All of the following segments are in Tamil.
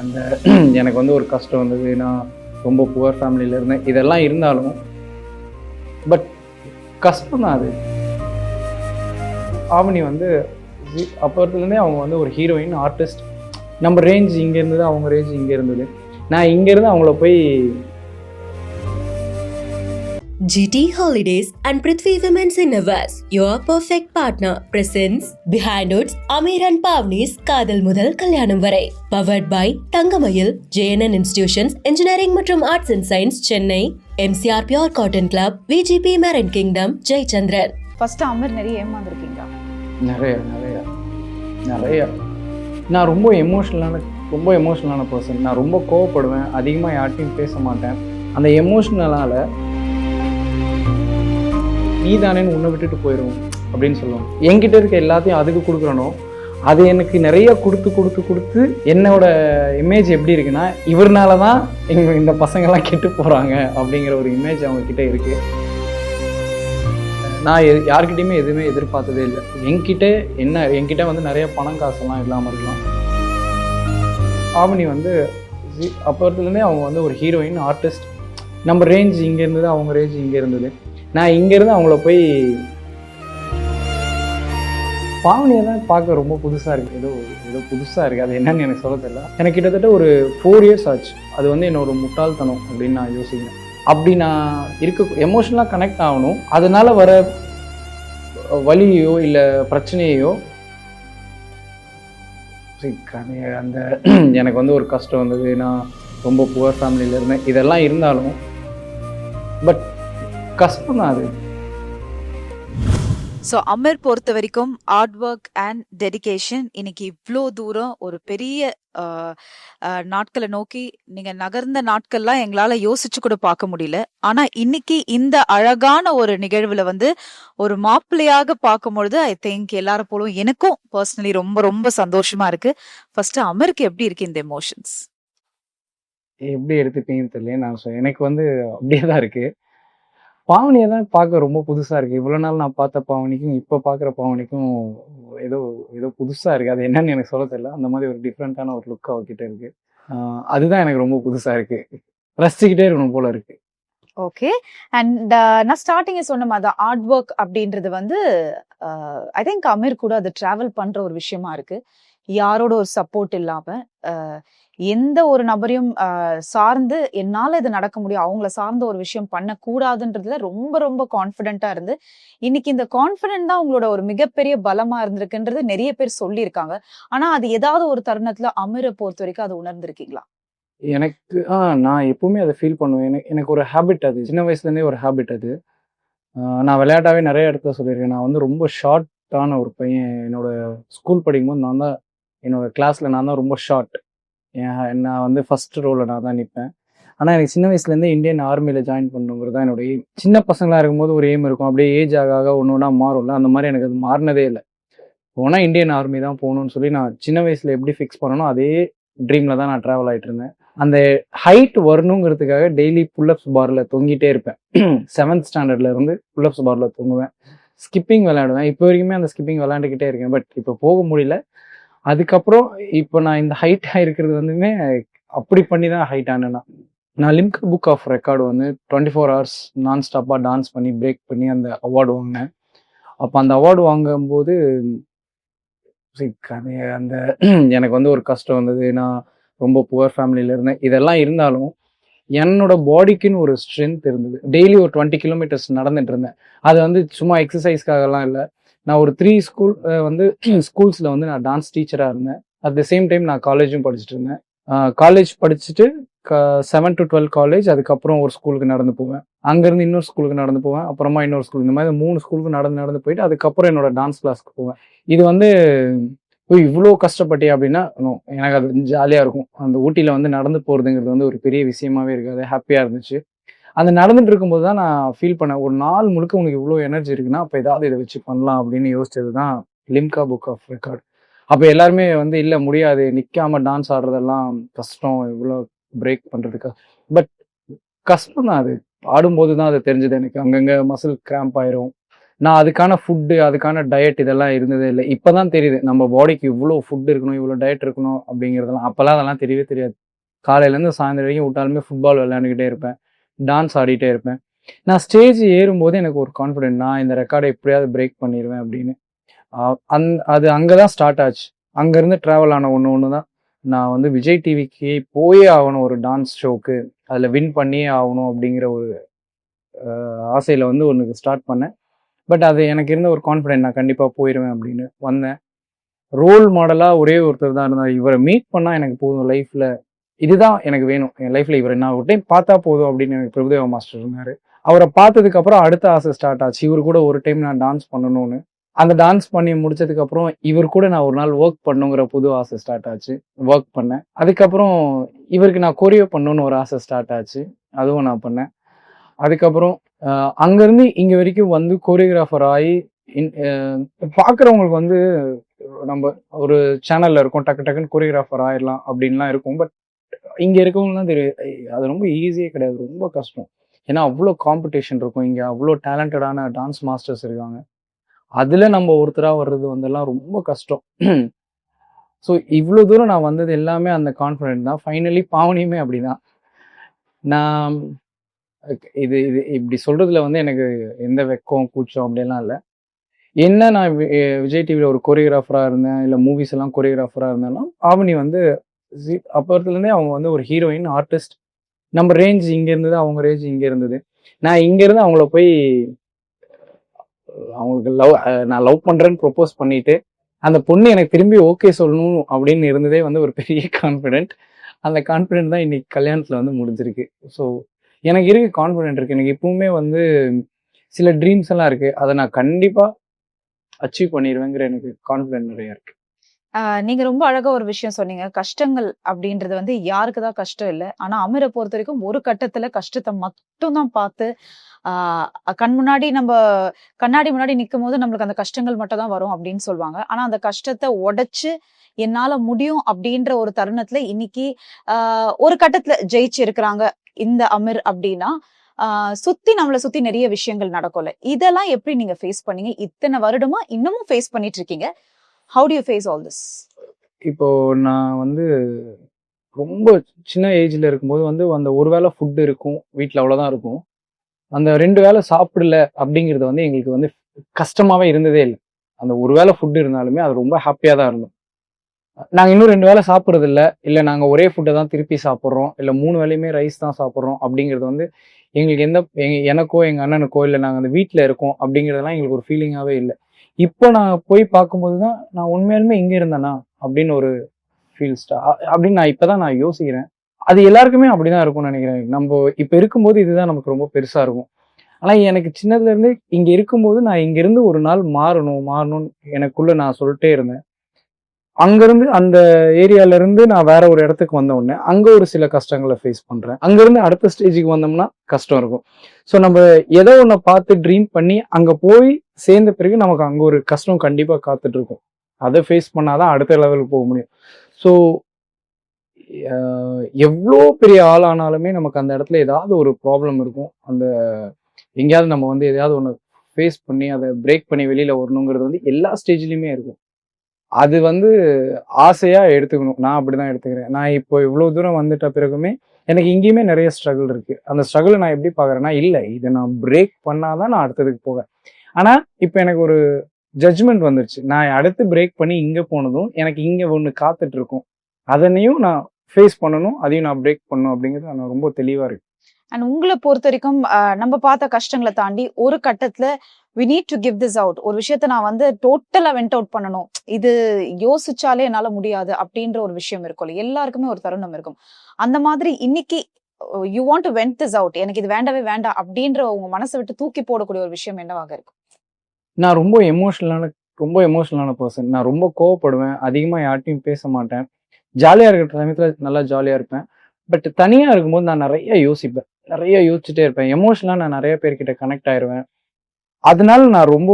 அந்த எனக்கு வந்து ஒரு கஷ்டம் வந்தது. நான் ரொம்ப புவர் ஃபேமிலியில் இருந்தேன். இதெல்லாம் இருந்தாலும் பட் கஷ்டம் தான் அது. ஆவணி வந்து அப்போத்துலேருந்தே அவங்க வந்து ஒரு ஹீரோயின் ஆர்டிஸ்ட். நம்ம ரேஞ்ச் இங்கே இருந்தது, அவங்க ரேஞ்ச் இங்கே இருந்தது. நான் இங்கேருந்து அவங்கள போய் GT Holidays and Prithvi Women's Innovations, your perfect partner, presents Behind Hoods, Amir and Pavni's காதல் முதல் கல்யாணம் வரை. Powered by Thangamayil, JNN Institutions, Engineering மற்றும் Arts and Science, Chennai, MCR Pure Cotton Club, VGP Marine Kingdom, Jayachandran. First Amar நிறைய ஏமாந்துருக்கீங்களா? நிறைய. நான் ரொம்ப எமோஷ்னலான பர்சன். நான் ரொம்ப கோவப்படுவேன், அதிகமாக யார்ட்டையும் பேச மாட்டேன். அந்த எமோஷ்னலால் நீ தானேன்னு உன்னை விட்டுட்டு போயிடும் அப்படின்னு சொல்லுவோம். என்கிட்ட இருக்க எல்லாத்தையும் அதுக்கு கொடுக்குறனோ அது எனக்கு நிறைய கொடுத்து என்னோட இமேஜ் எப்படி இருக்குன்னா, இவர்னால தான் இந்த பசங்கள்லாம் கெட்டு போகிறாங்க அப்படிங்கிற ஒரு இமேஜ் அவங்கக்கிட்ட இருக்குது. நான் யார்கிட்டையுமே எதுவுமே எதிர்பார்த்ததே இல்லை. என்கிட்ட வந்து நிறைய பணம் காசெல்லாம் இல்லாமல் இருக்கலாம். ஆவணி வந்து அப்போத்துலேருந்தே அவங்க வந்து ஒரு ஹீரோயின் ஆர்டிஸ்ட். நம்ம ரேஞ்ச் இங்கே இருந்தது, அவங்க ரேஞ்ச் இங்கே இருந்தது. நான் இங்கேருந்து அவங்கள போய் பாவனியை தான் பார்க்க ரொம்ப புதுசாக இருக்குது. ஏதோ புதுசாக இருக்குது. அது என்னன்னு எனக்கு சொல்ல தெரியல. எனக்கு கிட்டத்தட்ட ஒரு 4 years ஆச்சு. அது வந்து என்னோட முட்டாள்தனம் அப்படின்னு நான் யோசிக்கிறேன். அப்படி நான் எமோஷனலாக கனெக்ட் ஆகணும். அதனால் வர வலியோ இல்லை பிரச்சனையோ அந்த எனக்கு வந்து ஒரு கஷ்டம் வந்தது. நான் ரொம்ப புவர் ஃபேமிலியில் இருந்தேன். இதெல்லாம் இருந்தாலும் பட் கஷ்டம் தான் அது. ஸோ அமர் பொறுத்த வரைக்கும் ஹார்ட் ஒர்க் அண்ட் டெடிகேஷன் இன்னைக்கு இவ்வளோ தூரம் ஒரு பெரிய நாட்களை நோக்கி நீங்க நகர்ந்த நாட்கள்லாம் எங்களால யோசிச்சு கூட பார்க்க முடியல. ஆனா இன்னைக்கு இந்த அழகான ஒரு நிகழ்வுல வந்து ஒரு மாப்பிள்ளையாக பார்க்கும் பொழுது ஐ திங்க் எல்லாரும் போலும் எனக்கும் பர்சனலி ரொம்ப ரொம்ப சந்தோஷமா இருக்கு. ஃபர்ஸ்ட் அமருக்கு எப்படி இருக்கு இந்த எமோஷன்ஸ்? எப்படி எடுத்துப்பீங்கன்னு தெரியல. நான் எனக்கு வந்து அப்படியே தான் இருக்கு. பாவனியை தான் பார்க்க ரொம்ப புதுசாக இருக்குது. இவ்வளோ நாள் நான் பார்த்த பாவனிக்கும் இப்போ பார்க்குற பாவனிக்கும் ஏதோ புதுசாக இருக்குது. அது என்னன்னு எனக்கு சொல்ல தெரியல. அந்த மாதிரி ஒரு டிஃப்ரெண்ட்டான ஒரு லுக் அவகிட்ட இருக்குது. அதுதான் எனக்கு ரொம்ப புதுசாக இருக்குது. ரசிச்சுக்கிட்டே இருக்கணும் போல இருக்குது. ஓகே. அண்ட் நான் ஸ்டார்டிங்கே சொன்ன மாதிரி தான் ஹார்ட் ஒர்க் அப்படின்றது வந்து ஐ திங்க் அமீர் கூட அது டிராவல் பண்ற ஒரு விஷயமா இருக்கு. யாரோட ஒரு சப்போர்ட் இல்லாம எந்த ஒரு நபரையும் சார்ந்து என்னால இது நடக்க முடியும், அவங்கள சார்ந்த ஒரு விஷயம் பண்ணக்கூடாதுன்றதுல ரொம்ப ரொம்ப கான்ஃபிடென்ட்டா இருந்து இன்னைக்கு இந்த கான்ஃபிடென்ட் தான் உங்களோட ஒரு மிகப்பெரிய பலமா இருந்திருக்குன்றது நிறைய பேர் சொல்லியிருக்காங்க. ஆனா அது ஏதாவது ஒரு தருணத்துல அமீரை பொறுத்த வரைக்கும் அது உணர்ந்திருக்கீங்களா? எனக்கு நான் எப்பவுமே அதை ஃபீல் பண்ணுவேன். எனக்கு ஒரு ஹேபிட், அது சின்ன வயசுலேருந்தே ஒரு ஹேபிட் அது. நான் விளையாட்டாவே நிறைய இடத்துல சொல்லியிருக்கேன். நான் வந்து ரொம்ப ஷார்ட்டான ஒரு பையன். என்னோட ஸ்கூல் படிக்கும்போது நான் தான் என்னோட கிளாஸில் நான் தான் ரொம்ப ஷார்ட். நான் வந்து ஃபர்ஸ்ட் ரோவில் நான் தான் நிற்பேன். ஆனால் எனக்கு சின்ன வயசுலேருந்தே இந்தியன் ஆர்மியில் ஜாயின் பண்ணுங்கிறது தான் என்னோட எய்ம். சின்ன பசங்களாக இருக்கும்போது ஒரு எய்ம் இருக்கும், அப்படியே ஏஜ் ஆக ஒன்று ஒன்றா மாறும்ல. அந்த மாதிரி எனக்கு அது மாறினதே இல்லை. போனால் இந்தியன் ஆர்மி தான் போகணும்னு சொல்லி நான் சின்ன வயசில் எப்படி ஃபிக்ஸ் பண்ணணும் அதே ட்ரீமில் தான் நான் ட்ராவல் ஆகிட்டு இருந்தேன். அந்த ஹைட் வரணுங்கிறதுக்காக டெய்லி புல்லப்ஸ் பாரில் தொங்கிட்டே இருப்பேன். 7th ஸ்டாண்டர்ட்லேருந்து புல்லப்ஸ் பாரில் தொங்குவேன். ஸ்கிப்பிங் விளையாடுவேன். இப்போ வரைக்குமே அந்த ஸ்கிப்பிங் விளையாண்டுக்கிட்டே இருக்கேன். பட் இப்போ போக முடியல. அதுக்கப்புறம் இப்போ நான் இந்த ஹைட் ஆகிருக்கிறது வந்துமே அப்படி பண்ணி தான் ஹைட் ஆனேன்னா. நான் லிம்கா புக் ஆஃப் ரெக்கார்டு வந்து 24 hours நான் ஸ்டாப்பாக டான்ஸ் பண்ணி பிரேக் பண்ணி அந்த அவார்டு வாங்கினேன். அப்போ அந்த அவார்டு வாங்கும்போது அந்த எனக்கு வந்து ஒரு கஷ்டம் வந்தது. நான் ரொம்ப புவர் ஃபேமிலியில் இருந்தேன். இதெல்லாம் இருந்தாலும் என்னோட பாடிக்குன்னு ஒரு ஸ்ட்ரென்த் இருந்தது. டெய்லி ஒரு 20 kilometers நடந்துட்டு இருந்தேன். அது வந்து சும்மா எக்ஸசைஸ்க்காகலாம் இல்லை. நான் ஒரு 3 ஸ்கூல்ஸில் வந்து நான் டான்ஸ் டீச்சராக இருந்தேன். அட் த சேம் டைம் நான் காலேஜும் படிச்சுட்டு இருந்தேன். காலேஜ் படிச்சுட்டு 7 to 12 காலேஜ். அதுக்கப்புறம் ஒரு ஸ்கூலுக்கு நடந்து போவேன். அங்கேருந்து இன்னொரு ஸ்கூலுக்கு நடந்து போவேன். அப்புறமா இன்னொரு ஸ்கூல். இந்த மாதிரி 3 ஸ்கூலுக்கு நடந்து போயிட்டு அதுக்கப்புறம் என்னோட டான்ஸ் கிளாஸ்க்கு போவேன். இது வந்து இவ்வளோ கஷ்டப்பட்டே அப்படின்னா எனக்கு அது ஜாலியாக இருக்கும். அந்த ஊட்டியில் வந்து நடந்து போகிறதுங்கிறது வந்து ஒரு பெரிய விஷயமாவே இருக்காது. ஹாப்பியாக இருந்துச்சு. அந்த நடந்துட்டு இருக்கும்போது தான் நான் ஃபீல் பண்ணேன், ஒரு நாள் முழுக்க உனக்கு இவ்வளோ எனர்ஜி இருக்குன்னா அப்போ ஏதாவது இதை வச்சு பண்ணலாம் அப்படின்னு யோசிச்சது தான் லிம்கா புக் ஆஃப் ரெக்கார்டு. அப்போ எல்லாருமே வந்து இல்லை முடியாது, நிற்காம டான்ஸ் ஆடுறதெல்லாம் கஷ்டம், இவ்வளோ பிரேக் பண்ணுறதுக்கு. பட் கஷ்டம் தான் அது. ஆடும்போது தான் அது தெரிஞ்சது எனக்கு. அங்கங்கே மசில் கிராம்ப் ஆயிரும். நான் அதுக்கான ஃபுட்டு, அதுக்கான டயட் இதெல்லாம் இருந்ததே இல்ல. இப்ப தான் தெரியுது. நம்ம பாடிக்கு இவ்ளோ ஃபுட் இருக்கணும், இவ்ளோ டயட் இருக்கணும் அப்படிங்கிறதெல்லாம். அப்பலாம் அதெல்லாம் தெரியவே தெரியாது. காலையிலேருந்து சாயந்தரம் வரைக்கும் விட்டாலுமே ஃபுட்பால் விளையாண்டுக்கிட்டே இருப்பேன். டான்ஸ் ஆடிட்டே இருப்பேன். நான் ஸ்டேஜ் ஏறும்போது எனக்கு ஒரு கான்ஃபிடென்ட். நான் இந்த ரெக்கார்ட எப்படியாவது பிரேக் பண்ணிருவேன் அப்படின்னு. அது அங்க தான் ஸ்டார்ட் ஆச்சு. அங்கருந்து ட்ராவல் ஆன ஒண்ணு தான். நான் வந்து விஜய் டிவிக்கு போயே ஆகணும் ஒரு டான்ஸ் ஷோக்கு. அதுல வின் பண்ணியே ஆகணும் அப்படிங்கிற ஒரு ஆசையில வந்து ஒண்ணு ஸ்டார்ட் பண்ணேன். பட் அது எனக்கு இருந்த ஒரு கான்ஃபிடென்ட். நான் கண்டிப்பா போயிருவேன் அப்படின்னு வந்தேன். ரோல் மாடலா ஒரே ஒருத்தர் தான் இருந்தார். இவரை மீட் பண்ணா எனக்கு போதும் லைஃப்ல. இதுதான் எனக்கு வேணும். என் லைஃப்ல இவரை நான் ஒரு டைம் பார்த்தா போதும் அப்படின்னு எனக்கு பிரபுதேவா மாஸ்டர் இருந்தாரு. அவரை பார்த்ததுக்கு அப்புறம் அடுத்த ஆசை ஸ்டார்ட் ஆச்சு. இவர் கூட ஒரு டைம் நான் டான்ஸ் பண்ணணும்னு. அந்த டான்ஸ் பண்ணி முடிச்சதுக்கு அப்புறம் இவர் கூட நான் ஒரு நாள் ஒர்க் பண்ணுங்கிற புது ஆசை ஸ்டார்ட் ஆச்சு. ஒர்க் பண்ணேன். அதுக்கப்புறம் இவருக்கு நான் கொரியோ பண்ணணும்னு ஒரு ஆசை ஸ்டார்ட் ஆச்சு. அதுவும் நான் பண்ணேன். அதுக்கப்புறம் அங்கேருந்து இங்கே வரைக்கும் வந்து கோரியோகிராஃபர் ஆகி பார்க்குறவங்களுக்கு வந்து நம்ம ஒரு சேனல்ல இருக்கோம், டக்கு டக்குன்னு கோரியோகிராஃபர் ஆயிடலாம் அப்படின்லாம் இருக்கும். பட் இங்கே இருக்கவங்க தான் தெரியும் அது ரொம்ப ஈஸியே கிடையாது, ரொம்ப கஷ்டம். ஏன்னா அவ்வளோ காம்படிஷன் இருக்கும். இங்கே அவ்வளோ டேலண்டடான டான்ஸ் மாஸ்டர்ஸ் இருக்காங்க. அதில் நம்ம ஒருத்தராக வர்றது வந்தெல்லாம் ரொம்ப கஷ்டம். ஸோ இவ்வளோ தூரம் நான் வந்தது எல்லாமே அந்த கான்ஃபிடென்ட் தான். ஃபைனலி பாவனியுமே அப்படிதான். நான் இது இது இப்படி சொல்றதுல வந்து எனக்கு எந்த வெக்கம் கூச்சம் அப்படியெல்லாம் இல்லை. என்ன நான் விஜய் டிவியில் ஒரு கொரியோகிராஃபராக இருந்தேன், இல்லை மூவிஸ் எல்லாம் கொரியோகிராஃபராக இருந்தேன்னா பாவனி வந்து அப்போத்துலேருந்தே அவங்க வந்து ஒரு ஹீரோயின் ஆர்டிஸ்ட். நம்ம ரேஞ்ச் இங்கே இருந்தது, அவங்க ரேஞ்ச் இங்கே இருந்தது. நான் இங்கேருந்து அவங்கள போய் அவங்களுக்கு நான் லவ் பண்ணுறேன்னு ப்ரொப்போஸ் பண்ணிட்டு அந்த பொண்ணு எனக்கு திரும்பி ஓகே சொல்லணும் அப்படின்னு இருந்ததே வந்து ஒரு பெரிய கான்ஃபிடென்ட். அந்த கான்ஃபிடென்ட் தான் இன்னைக்கு கல்யாணத்தில் வந்து முடிஞ்சிருக்கு. ஸோ எனக்கு இருக்கு கான்ஃபிடென்ட் இருக்கு. எனக்கு இப்பவுமே வந்து சில ட்ரீம்ஸ் எல்லாம் இருக்கு. அதை நான் கண்டிப்பாக அச்சீவ் பண்ணிடுவேங்கிற எனக்கு கான்ஃபிடென்ட் நிறைய இருக்கு. நீங்க ரொம்ப அழகா ஒரு விஷயம் சொன்னீங்க. கஷ்டங்கள் அப்படின்றது வந்து யாருக்கு தான் கஷ்டம் இல்லை. ஆனா அமீரை பொறுத்த வரைக்கும் ஒரு கட்டத்துல கஷ்டத்தை மட்டும் தான் பார்த்து கண் முன்னாடி நம்ம கண்ணாடி முன்னாடி நிற்கும் போது நம்மளுக்கு அந்த கஷ்டங்கள் மட்டும் தான் வரும் அப்படின்னு சொல்லுவாங்க. ஆனா அந்த கஷ்டத்தை உடைச்சு என்னால முடியும் அப்படின்ற ஒரு தருணத்துல இன்னைக்கு ஒரு கட்டத்துல ஜெயிச்சு இருக்கிறாங்க இந்த அமீர் அப்படின்னா நம்மளை சுத்தி நிறைய விஷயங்கள் நடக்கும்ல. இதெல்லாம் எப்படி நீங்க ஃபேஸ் பண்ணீங்க? இத்தனை வருடமா இன்னமும் ஃபேஸ் பண்ணிட்டு இருக்கீங்க. How do you face all this? இப்போ நான் வந்து ரொம்ப சின்ன ஏஜ்ல இருக்கும்போது வந்து அந்த ஒரு வேளை ஃபுட் இருக்கும் வீட்டில், அவ்வளோதான் இருக்கும். அந்த 2 வேளை சாப்பிடல அப்படிங்கிறது வந்து எங்களுக்கு வந்து கஷ்டமாவே இருந்ததே இல்லை. அந்த ஒரு வேளை ஃபுட் இருந்தாலுமே அது ரொம்ப ஹாப்பியாக தான் இருந்தோம். நாங்கள் இன்னும் 2 வேளை சாப்பிட்றது இல்லை நாங்கள் ஒரே ஃபுட்டை தான் திருப்பி சாப்பிட்றோம், இல்லை 3 வேளையுமே ரைஸ் தான் சாப்பிட்றோம் அப்படிங்கிறது வந்து எங்களுக்கு எனக்கோ எங்கள் அண்ணனுக்கோ இல்லை நாங்கள் அந்த வீட்டில் இருக்கோம் அப்படிங்கிறதெல்லாம் எங்களுக்கு ஒரு ஃபீலிங்காகவே இல்லை. இப்போ நான் போய் பார்க்கும்போது தான் நான் உண்மையாலுமே இங்கே இருந்தேனா அப்படின்னு ஒரு அப்படின்னு நான் இப்போதான் நான் யோசிக்கிறேன். அது எல்லாருக்குமே அப்படிதான் இருக்கும்னு நினைக்கிறேன். நம்ம இப்போ இருக்கும்போது இதுதான் நமக்கு ரொம்ப பெருசா இருக்கும். ஆனா எனக்கு சின்னதுல இருந்து இங்க இருக்கும்போது நான் இங்கிருந்து ஒரு நாள் மாறணும்னு எனக்குள்ள நான் சொல்லிட்டே இருந்தேன். அங்கிருந்து அந்த ஏரியால இருந்து நான் வேற ஒரு இடத்துக்கு வந்த உடனே அங்க ஒரு சில கஷ்டங்களை ஃபேஸ் பண்றேன். அங்கிருந்து அடுத்த ஸ்டேஜுக்கு வந்தோம்னா கஷ்டம் இருக்கும். ஸோ நம்ம ஏதோ ஒன்றை பார்த்து ட்ரீம் பண்ணி அங்க போய் சேர்ந்த பிறகு நமக்கு அங்க ஒரு கஷ்டம் கண்டிப்பா காத்துட்டு இருக்கும். அதை ஃபேஸ் பண்ணாதான் அடுத்த லெவலுக்கு போக முடியும். ஸோ எவ்வளோ பெரிய ஆளானாலுமே நமக்கு அந்த இடத்துல ஏதாவது ஒரு ப்ராப்ளம் இருக்கும். அந்த எங்கேயாவது நம்ம வந்து எதையாவது ஒன்று ஃபேஸ் பண்ணி அதை பிரேக் பண்ணி வெளியில வரணுங்கிறது வந்து எல்லா ஸ்டேஜ்லையுமே இருக்கும். அது வந்து ஆசையா எடுத்துக்கணும். நான் அப்படிதான் எடுத்துக்கிறேன். நான் இப்போ இவ்வளோ தூரம் வந்துட்ட பிறகுமே எனக்கு இங்கேயுமே நிறைய ஸ்ட்ரகிள் இருக்கு. அந்த ஸ்ட்ரகிளை நான் எப்படி பார்க்குறேன்னா, இல்லை இதை நான் பிரேக் பண்ணாதான் நான் அடுத்ததுக்கு போவேன். ஆனா இப்போ எனக்கு ஒரு ஜட்ஜ்மெண்ட் வந்துருச்சு. நான் அடுத்து பிரேக் பண்ணி இங்க போனதும் எனக்கு இங்க ஒன்று காத்துட்டு இருக்கும். அதனையும் நான் ஃபேஸ் பண்ணணும், அதையும் நான் பிரேக் பண்ணணும் அப்படிங்கிறது நான் ரொம்ப தெளிவா இருக்கு. அண்ட் உங்களை பொறுத்த வரைக்கும் நம்ம பார்த்த கஷ்டங்களை தாண்டி ஒரு கட்டத்துல we need to give this out. ஒரு விஷயத்த நான் வந்து டோட்டலா வெண்ட் அவுட் பண்ணணும், இது யோசிச்சாலே என்னால முடியாது அப்படின்ற ஒரு விஷயம் இருக்கும்ல. எல்லாருக்குமே ஒரு தருணம் இருக்கும். அந்த மாதிரி இன்னைக்கு you want to went this out, எனக்கு இது வேண்டவே வேண்டாம் அப்படின்ற உங்க மனசை விட்டு தூக்கி போடக்கூடிய ஒரு விஷயம் என்னவாக இருக்கும்? நான் ரொம்ப எமோஷனலான பர்சன். நான் ரொம்ப கோவப்படுவேன், அதிகமா யார்ட்டையும் பேச மாட்டேன். ஜாலியா இருக்கிற சமயத்துல நல்லா ஜாலியா இருப்பேன். பட் தனியா இருக்கும்போது நான் நிறைய யோசிச்சுட்டே இருப்பேன். எமோஷனலா நான் நிறைய பேர்கிட்ட கனெக்ட் ஆயிருவேன். அதனால நான் ரொம்ப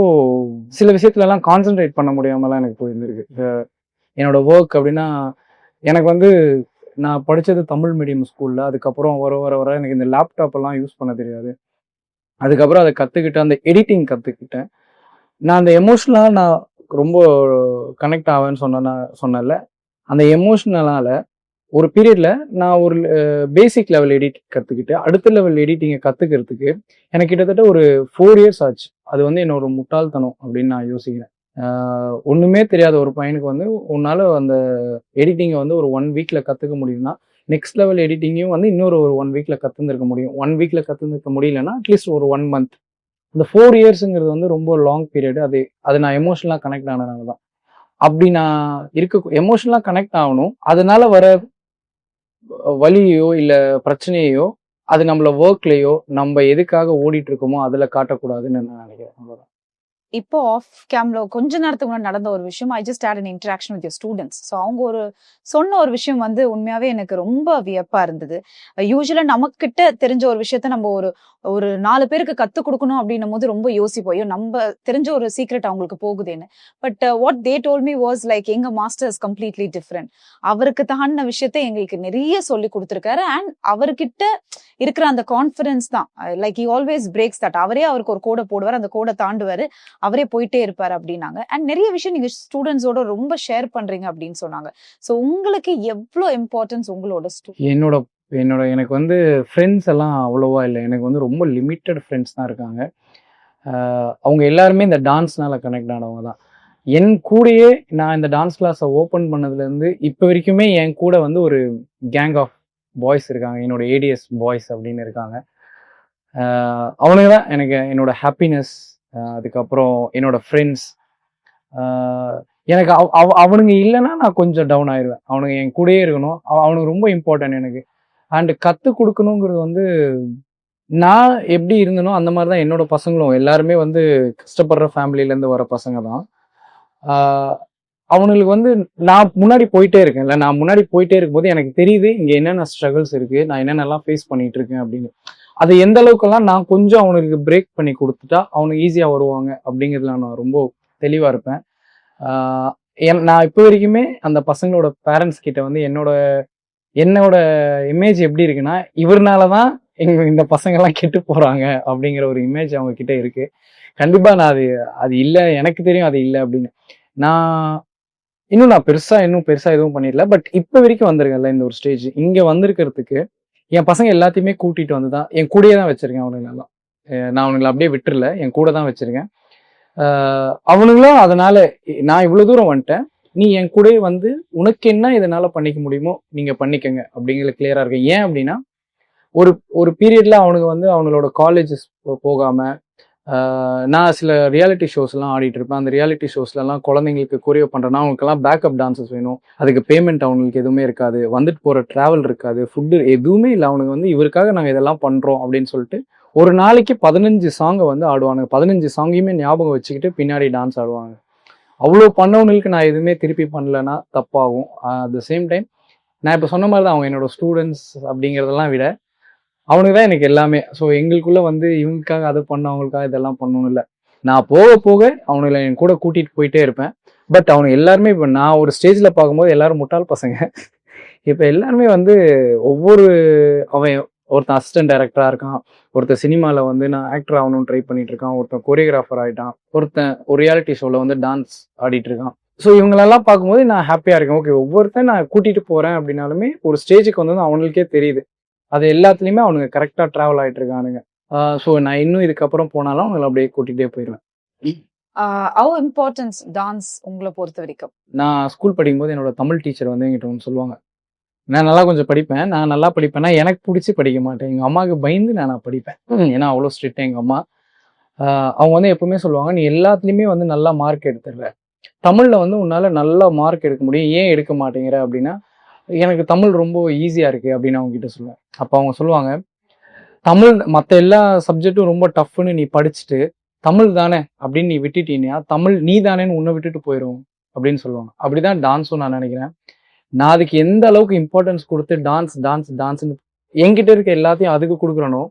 சில விஷயத்துல எல்லாம் கான்சென்ட்ரேட் பண்ண முடியாமலாம் எனக்கு போயிருந்திருக்கு. என்னோட ஒர்க் அப்படின்னா, எனக்கு வந்து நான் படிச்சது தமிழ் மீடியம் ஸ்கூல்ல. அதுக்கப்புறம் வர எனக்கு இந்த லேப்டாப் எல்லாம் யூஸ் பண்ண தெரியாது. அதுக்கப்புறம் அதை கத்துக்கிட்டு அந்த எடிட்டிங் கத்துக்கிட்டேன். நான் அந்த எமோஷ்னலாக நான் ரொம்ப கனெக்ட் ஆவேன்னு சொன்னேன்ல, அந்த எமோஷ்னலால ஒரு பீரியட்ல நான் ஒரு பேசிக் லெவல் எடிட் கற்றுக்கிட்டு அடுத்த லெவல் எடிட்டிங்கை கற்றுக்கிறதுக்கு எனக்கு கிட்டத்தட்ட ஒரு 4 இயர்ஸ் ஆச்சு. அது வந்து என்னோட முட்டாள்தனம் அப்படின்னு நான் யோசிக்கிறேன். ஒன்றுமே தெரியாத ஒரு பையனுக்கு வந்து உன்னால் அந்த எடிட்டிங்கை வந்து ஒரு 1 வீக்கில் கற்றுக்க முடியும்னா நெக்ஸ்ட் லெவல் எடிட்டிங்கையும் வந்து இன்னொரு ஒரு 1 வீக்கில் கற்றுந்துருக்க முடியும். 1 வீக்கில் கற்றுந்துருக்க முடியலன்னா அட்லீஸ்ட் ஒரு 1 மந்த். இந்த 4 இயர்ஸுங்கிறது வந்து ரொம்ப லாங் பீரியட். அது நான் எமோஷனலாக கனெக்ட் ஆனதுனால தான். அப்படி நான் எமோஷனலாக கனெக்ட் ஆகணும். அதனால வர வலியோ இல்ல பிரச்சனையோ அது நம்மள ஒர்க்லயோ நம்ம எதுக்காக ஓடிட்டு இருக்கோமோ அதுல காட்டக்கூடாதுன்னு நான் நினைக்கிறேன். அவ்வளவுதான். இப்போ ஆஃப் கேம்ல கொஞ்ச நேரத்துக்கு முன்னாடி நடந்த ஒரு விஷயம், I just had an interaction with your students. So அவங்க சொன்ன ஒரு விஷயம் வந்து உண்மையாவே எனக்கு ரொம்ப வியப்பா இருந்தது. யூஸ்வலா நமக்கிட்ட தெரிஞ்ச ஒரு விஷயத்த நம்ம ஒரு 4 பேருக்கு கத்துக் கொடுக்கணும் அப்படின்னும் போது ரொம்ப யோசிப்போம், ஐயோ நம்ம தெரிஞ்ச ஒரு சீக்ரெட் அவங்களுக்கு போகுதேன்னு. But what they told me was like, எங்க மாஸ்டர் இஸ் கம்ப்ளீட்லி டிஃப்ரெண்ட். அவருக்கு தாண்டின விஷயத்த எங்களுக்கு நிறைய சொல்லி கொடுத்துருக்காரு. அண்ட் அவர்கிட்ட இருக்கிற அந்த கான்ஃபிடன்ஸ் தான், like he always breaks that. அவருக்கு ஒரு கோடை போடுவார், அந்த கோடை தாண்டுவாரு, அவரே போயிட்டே இருப்பாரு அப்படின்னாங்க. அண்ட் நிறைய விஷயம் நீங்க ஸ்டூடெண்ட்ஸோட ரொம்ப ஷேர் பண்றீங்க அப்படின்னு சொன்னாங்க. ஸோ உங்களுக்கு எவ்வளோ இம்பார்ட்டன்ஸ் உங்களோட எனக்கு வந்து ஃப்ரெண்ட்ஸ் எல்லாம் அவ்வளோவா இல்லை. எனக்கு வந்து ரொம்ப லிமிட்டட் ஃப்ரெண்ட்ஸ் தான் இருக்காங்க. அவங்க எல்லாருமே இந்த டான்ஸ்னால கனெக்ட் ஆனவங்க தான். என் கூடயே நான் இந்த டான்ஸ் கிளாஸை ஓப்பன் பண்ணதுலேருந்து இப்போ வரைக்குமே என் கூட வந்து ஒரு கேங் ஆஃப் பாய்ஸ் இருக்காங்க. என்னோட ஏடிஎஸ் பாய்ஸ் அப்படின்னு இருக்காங்க. அவனுங்க தான் எனக்கு என்னோட ஹாப்பினஸ். அதுக்கப்புறம் என்னோட ஃப்ரெண்ட்ஸ். எனக்கு அவனுங்க இல்லைன்னா நான் கொஞ்சம் டவுன் ஆயிடுவேன். அவனுங்க என் கூடயே இருக்கணும். அவனுக்கு ரொம்ப இம்பார்ட்டன்ட் எனக்கு. அண்ட் கற்றுக் கொடுக்கணுங்கிறது வந்து நான் எப்படி இருந்தனோ அந்த மாதிரி தான் என்னோட பசங்களும். எல்லாருமே வந்து கஷ்டப்படுற ஃபேமிலியிலேருந்து வர பசங்க தான். அவனுங்களுக்கு வந்து நான் முன்னாடி போயிட்டே இருக்கேன்ல, நான் முன்னாடி போயிட்டே இருக்கும்போது எனக்கு தெரியுது இங்கே என்னென்ன ஸ்ட்ரகிள்ஸ் இருக்குது, நான் என்னென்னலாம் ஃபேஸ் பண்ணிட்டு இருக்கேன் அப்படின்னு. அது எந்த அளவுக்கெல்லாம் நான் கொஞ்சம் அவனுக்கு பிரேக் பண்ணி கொடுத்துட்டா அவனுக்கு ஈஸியாக வருவாங்க அப்படிங்கிறதுல நான் ரொம்ப தெளிவாக இருப்பேன். நான் இப்போ வரைக்குமே அந்த பசங்களோட பேரண்ட்ஸ் கிட்ட வந்து என்னோட இமேஜ் எப்படி இருக்குன்னா, இவர்னால தான் இந்த பசங்கள்லாம் கெட்டு போகிறாங்க அப்படிங்கிற ஒரு இமேஜ் அவங்க கிட்ட இருக்கு. கண்டிப்பாக நான் அது இல்லை, எனக்கு தெரியும் அது இல்லை அப்படின்னு. நான் பெருசாக எதுவும் பண்ணிடல. பட் இப்போ வரைக்கும் வந்திருக்கேன்ல இந்த ஒரு ஸ்டேஜ், இங்கே வந்திருக்கிறதுக்கு என் பசங்க எல்லாத்தையுமே கூட்டிகிட்டு வந்து தான் என் கூடயே தான் வச்சுருக்கேன். அவனுங்களெல்லாம் நான் அவனுங்களை அப்படியே விட்டுறல, என் கூட தான் வச்சுருக்கேன். அவனுங்களும் அதனால நான் இவ்வளோ தூரம் வந்துட்டேன், நீ என் கூடயே வந்து உனக்கு என்ன இதனால் பண்ணிக்க முடியுமோ நீங்கள் பண்ணிக்கங்க அப்படிங்கிற கிளியராக இருக்கேன். ஏன் அப்படின்னா ஒரு பீரியடில் அவனுக்கு வந்து அவங்களோட காலேஜஸ் போகாமல் நான் சில ரியாலிட்டி ஷோஸ்லாம் ஆடிட்டு இருப்பேன். அந்த ரியாலிட்டி ஷோஸ்லாம் குழந்தைங்களுக்கு கொரியோ பண்ணுறேன்னா அவங்களுக்கெல்லாம் பேக்கப் டான்சஸ் வேணும். அதுக்கு பேமெண்ட் அவங்களுக்கு எதுவுமே இருக்காது, வந்துட்டு போகிற ட்ராவல் இருக்காது, ஃபுட்டு எதுவுமே இல்லை. அவனுக்கு வந்து இவருக்காக நாங்கள் இதெல்லாம் பண்ணுறோம் அப்படின்னு சொல்லிட்டு ஒரு நாளைக்கு 15 சாங்கை வந்து ஆடுவாங்க. 15 சாங்கையுமே ஞாபகம் வச்சுக்கிட்டு பின்னாடி டான்ஸ் ஆடுவாங்க. அவ்வளோ பண்ணவங்களுக்கு நான் எதுவுமே திருப்பி பண்ணலைன்னா தப்பாகும். அட் த சேம் டைம் நான் இப்போ சொன்ன மாதிரி தான் அவங்க என்னோட ஸ்டூடெண்ட்ஸ் அப்படிங்கிறதெல்லாம் விட அவனுக்கு தான் எனக்கு எல்லாமே. ஸோ எங்களுக்குள்ள வந்து இவங்களுக்காக அதை பண்ண அவங்களுக்காக இதெல்லாம் பண்ணணும் இல்லை. நான் போக போக அவனுங்களை என் கூட கூட்டிகிட்டு போயிட்டே இருப்பேன். பட் அவனுக்கு எல்லாருமே இப்போ நான் ஒரு ஸ்டேஜில் பார்க்கும்போது எல்லாரும் முட்டாள் பசங்க. இப்போ எல்லாருமே வந்து அவன் ஒருத்தன் அசிஸ்டன்ட் டைரக்டராக இருக்கான், ஒருத்தன் சினிமாவில் வந்து நான் ஆக்டர் ஆகணும்னு ட்ரை பண்ணிட்டு இருக்கான், ஒருத்தன் கொரியோகிராஃபர் ஆகிட்டான், ஒருத்தன் ஒரு ரியாலிட்டி ஷோவில் வந்து டான்ஸ் ஆடிட்டு இருக்கான். ஸோ இவங்களெல்லாம் பார்க்கும்போது நான் ஹாப்பியாக இருக்கேன். ஓகே, ஒவ்வொருத்தன் நான் கூட்டிகிட்டு போகிறேன் அப்படின்னாலுமே ஒரு ஸ்டேஜுக்கு வந்து அவங்களுக்கே தெரியுது அது எல்லாத்துலேயுமே அவனுங்க கரெக்டாக ட்ராவல் ஆகிட்டு இருக்கானுங்க. ஸோ நான் இன்னும் இதுக்கப்புறம் போனாலும் அவங்களை அப்படியே கூட்டிகிட்டே போயிடுவேன். how இம்பார்ட்டன்ஸ் டான்ஸ் உங்களை பொறுத்த வரைக்கும்? நான் ஸ்கூல் படிக்கும்போது என்னோட தமிழ் டீச்சர் வந்து என்கிட்ட ஒன்று சொல்லுவாங்க. நான் நல்லா கொஞ்சம் படிப்பேன். நான் நல்லா படிப்பேன்னா எனக்கு பிடிச்சி படிக்க மாட்டேன், எங்கள் அம்மாவுக்கு பயந்து நான் படிப்பேன். ஏன்னா அவ்வளோ ஸ்ட்ரிக்ட் எங்கள் அம்மா. அவங்க வந்து எப்பவுமே சொல்லுவாங்க, நீ எல்லாத்துலேயுமே வந்து நல்லா மார்க் எடுத்துடுற, தமிழில் வந்து உன்னால் நல்லா மார்க் எடுக்க முடியும், ஏன் எடுக்க மாட்டேங்கிற அப்படின்னா எனக்கு தமிழ் ரொம்ப ஈஸியாக இருக்குது அப்படின்னு அவங்க கிட்ட சொல்லுவேன். அப்போ அவங்க சொல்லுவாங்க, தமிழ் மற்ற எல்லா சப்ஜெக்டும் ரொம்ப டஃப்னு நீ படிச்சுட்டு தமிழ் தானே அப்படின்னு நீ விட்டுட்டீங்கன்னா தமிழ் நீ தானேன்னு உன்னை விட்டுட்டு போயிடும் அப்படின்னு சொல்லுவாங்க. அப்படிதான் டான்ஸும் நான் நினைக்கிறேன். நான் அதுக்கு எந்த அளவுக்கு இம்பார்ட்டன்ஸ் கொடுத்து டான்ஸ்னு என்கிட்ட இருக்க எல்லாத்தையும் அதுக்கு கொடுக்குறனோ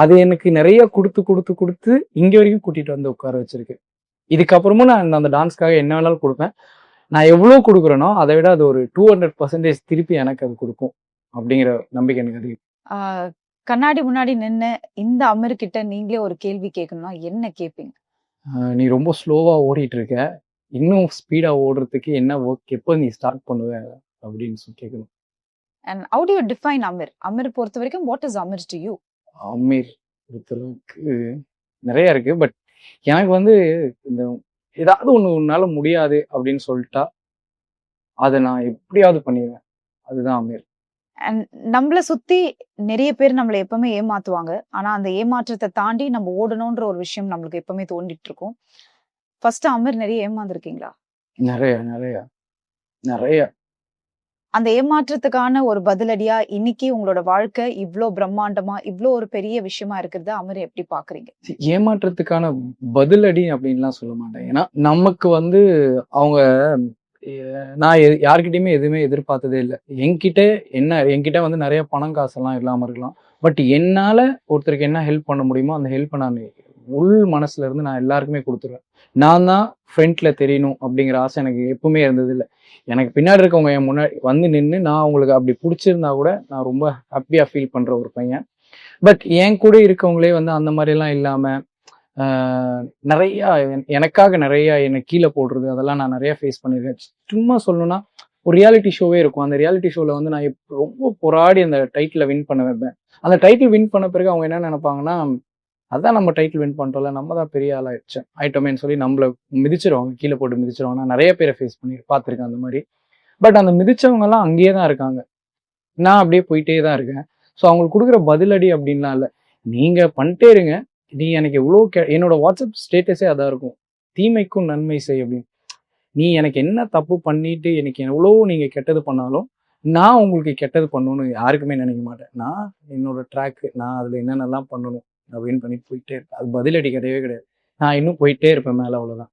அது எனக்கு நிறைய கொடுத்து இங்கே வரைக்கும் கூட்டிகிட்டு வந்து உட்கார வச்சிருக்கு. இதுக்கப்புறமும் நான் அந்த டான்ஸ்க்காக என்ன வேணாலும் கொடுப்பேன். நான் எவ்வளோ கொடுக்குறேனோ அதை விட அது ஒரு 200% திருப்பி எனக்கு அது கொடுக்கும் அப்படிங்கிற நம்பிக்கை எனக்கு அதிகம். கண்ணாடி முன்னாடி நின்று இந்த அமர்கிட்ட நீங்களே ஒரு கேள்வி கேட்கணும்னா என்ன கேட்பீங்க? நீ ரொம்ப ஸ்லோவா ஓடிட்டு இருக்க. இன்னும் ஸ்பீடா ஓடுறதுக்கு என்ன ஒர்க் எப்போ நீ ஸ்டார்ட் பண்ணுவ? அப்படின்னு சொல்லி கேட்கணும். And how do you define அமீர்? அமீர் பொறுத்த வரைக்கும் வாட் இஸ் அமீர் டு யூ? அமீர் பொறுத்தளவுக்கு நிறைய இருக்கு. பட் எனக்கு வந்து இந்த ஏதாவது ஒண்ணு உன்னால முடியாது அப்படின்னு சொல்லிட்டா, அதை நான் எப்படியாவது பண்ணிடுவேன். அதுதான் அமீர். அண்ட் நம்மள சுத்தி நிறைய பேர் நம்மள எப்பவுமே ஏமாத்துவாங்க. ஆனா அந்த ஏமாற்றத்தை தாண்டி நம்ம ஓடணும்ன்ற ஒரு விஷயம் நம்மளுக்கு எப்பவுமே தோண்டிட்டு இருக்கும். ஃபர்ஸ்ட் அமீர் நிறைய ஏமாந்துருக்கீங்களா? நிறைய நிறைய நிறைய அந்த ஏமாற்றத்துக்கான ஒரு பதிலடியா இன்னைக்கு உங்களோட வாழ்க்கை இவ்ளோ பிரம்மாண்டமா, இவ்ளோ ஒரு பெரிய விஷயமா இருக்கிறத அமீர் எப்படி பாக்குறீங்க? ஏமாற்றத்துக்கான பதிலடி அப்படின்லாம் சொல்ல மாட்டேன். ஏன்னா நமக்கு வந்து அவங்க நான் யார்கிட்டயுமே எதுவுமே எதிர்பார்த்ததே இல்லை. என்கிட்ட வந்து நிறைய பணம் காசெல்லாம் இல்லாம இருக்கலாம். பட் என்னால ஒருத்தருக்கு என்ன ஹெல்ப் பண்ண முடியுமோ அந்த ஹெல்ப்பை நான் உள் மனசுல இருந்து நான் எல்லாருக்குமே கொடுத்துருவேன். நான் தான் ஃப்ரண்ட்ல தெரியணும் அப்படிங்கிற ஆசை எனக்கு எப்பவுமே இருந்தது இல்லை. எனக்கு பின்னாடி இருக்கவங்க என் முன்னாடி வந்து நின்று நான் அவங்களுக்கு அப்படி பிடிச்சிருந்தா கூட நான் ரொம்ப ஹாப்பியா ஃபீல் பண்ற ஒரு பையன். பட் என் கூட இருக்கவங்களே வந்து அந்த மாதிரிலாம் இல்லாம நிறைய எனக்காக நிறைய என்னை கீழே போடுறது அதெல்லாம் நான் நிறைய ஃபேஸ் பண்ணியிருக்கேன். சும்மா சொல்லணும்னா ஒரு ரியாலிட்டி ஷோவே இருக்கும். அந்த ரியாலிட்டி ஷோவில் வந்து நான் ரொம்ப போராடி அந்த டைட்டிலை வின் பண்ண வைப்பேன். அந்த டைட்டில் வின் பண்ண பிறகு அவங்க என்ன நினைப்பாங்கன்னா, அதான் நம்ம டைட்டில் வின் பண்ணிட்டோம்ல, நம்ம தான் பெரிய ஆள் ஆயிட்டோமேன்னு சொல்லி நம்மளை மிதிச்சிருவாங்க, கீழே போட்டு மிதிச்சிருவாங்க. நான் நிறைய பேரை ஃபேஸ் பண்ணி பார்த்துருக்கேன் அந்த மாதிரி. பட் அந்த மிதிச்சவங்கெல்லாம் அங்கேயே தான் இருக்காங்க, நான் அப்படியே போயிட்டே தான் இருக்கேன். ஸோ அவங்களுக்கு கொடுக்குற பதிலடி அப்படின்லாம் இல்லை, நீங்கள் பண்ணிட்டே இருங்க. நீ எனக்கு எவ்வளோ என்னோட வாட்ஸ்அப் ஸ்டேட்டஸே அதான் இருக்கும், தீமைக்கும் நன்மை செய் அப்படின்னு. நீ எனக்கு என்ன தப்பு பண்ணிட்டு எனக்கு எவ்வளோ நீங்கள் கெட்டது பண்ணாலும் நான் உங்களுக்கு கெட்டது பண்ணணும்னு யாருக்குமே நினைக்க மாட்டேன். நான் என்னோட ட்ராக்கு நான் அதில் என்னென்னலாம் பண்ணணும் அப்படின்னு பண்ணிட்டு போயிட்டே இருப்பேன். அது பதிலடி கிடையவே கிடையாது. நான் இன்னும் போயிட்டே இருப்பேன் மேலே, அவ்வளோதான்.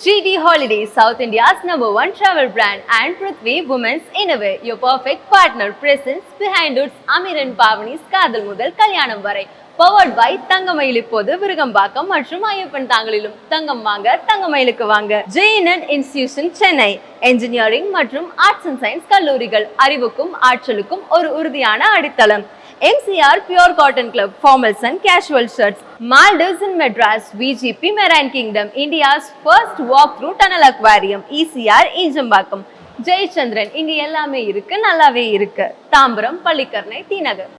GT Holidays, South India's #1 travel brand, and Prithvi Women's Innerwear, your perfect partner. Presence behind Hoods, Amir and Pavni's காதல் முதல் கல்யாணம் வரை. Powered by தங்கமயில். இப்போது விருகம்பாக்கம் மற்றும் ஐயப்பன் தாங்கலிலும். தங்கம் வாங்க தங்கமயிலுக்கு வாங்க. JNN institution Chennai. என்ஜினியரிங் மற்றும் ஆர்ட்ஸ் அண்ட் சயின்ஸ் கல்லூரிகள். அறிவுக்கும் ஆற்றலுக்கும் ஒரு உறுதியான அடித்தளம். MCR Pure Cotton Club, formals and casual shirts. Maldives in Madras, VGP Marine Kingdom, India's first walk-through tunnel aquarium, ECR Injambakkam. Jayachandran, இங்க எல்லாமே இருக்கு, நல்லாவே இருக்கு. தாம்பரம், பள்ளிக்கரணை, டி நகர்.